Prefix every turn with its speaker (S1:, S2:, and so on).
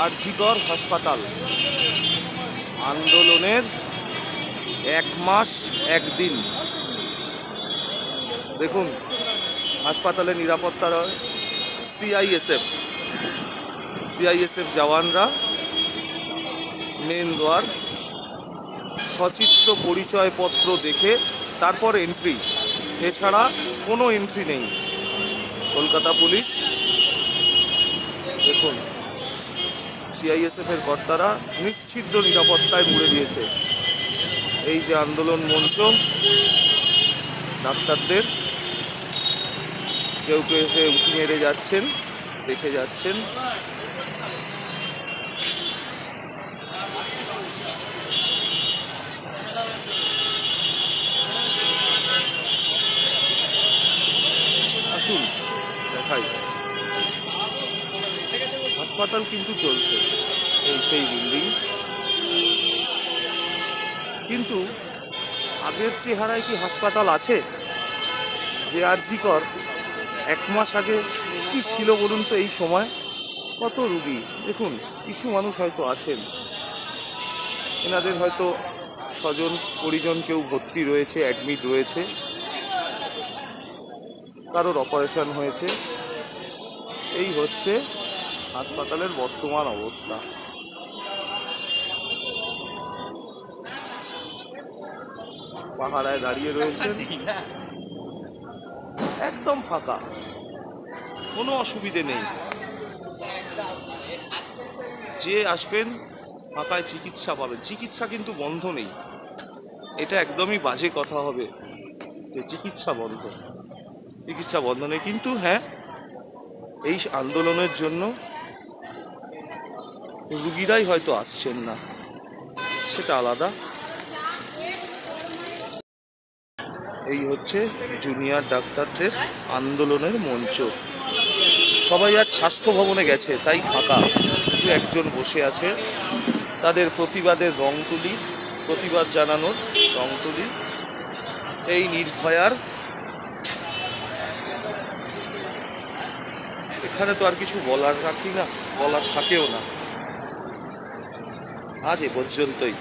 S1: আরজিকর হাসপাতাল আন্দোলনের 1 মাস 1 দিন। দেখুন হাসপাতালের নিরাপত্তা রয় সিআইএসএফ জওয়ানরা মেন দ্বার সচিত্র পরিচয়পত্র দেখে তারপর এন্ট্রি, এছাড়া কোনো এন্ট্রি নেই। কলকাতা পুলিশ দেখুন সিআইএসএফের কর্তারা নিশ্চিদ্র নিরাপত্তায় মুড়ে দিয়েছে এই যে আন্দোলন মঞ্চ। ডাক্তারদের কেউ কেউ এসে উঁকি মেরে যাচ্ছেন, দেখে যাচ্ছেন। আসুন দেখাই, হাসপাতাল কিন্তু চলছে, এই সেই বিল্ডিং, কিন্তু আগের চেহারায় কি হাসপাতাল আছে? যে আরজিকর 1 মাস আগে কি ছিল বলুন তো? এই সময় কত রুগী দেখুন, কিছু মানুষ হয়তো আছেন, এনাদের হয়তো স্বজন পরিজন কেউ ভর্তি রয়েছে, অ্যাডমিট রয়েছে, কারোর অপারেশন হয়েছে। এই হচ্ছে হাসপাতালের বর্তমান অবস্থা। পাহারায় দাঁড়িয়ে রয়েছেন, একদম ফাঁকা, কোনো অসুবিধে নেই। যে আসবেন ফাঁকায় চিকিৎসা পাবেন। চিকিৎসা কিন্তু বন্ধ নেই, এটা একদমই বাজে কথা হবে যে চিকিৎসা বন্ধ নেই। কিন্তু হ্যাঁ, এই আন্দোলনের জন্য রুগীরাই হয়তো আসছেন না, সেটা আলাদা। এই হচ্ছে জুনিয়র ডাক্তারদের আন্দোলনের মঞ্চ। সবাই আজ স্বাস্থ্য ভবনে গেছে, তাই ফাঁকা, শুধু একজন বসে আছে। তাদের প্রতিবাদের রং তুলি, প্রতিবাদ জানানোর রং তুলি এই নির্ভয়ার। এখানে তো আর কিছু বলার থাকেও না। আজ এ পর্যন্তই।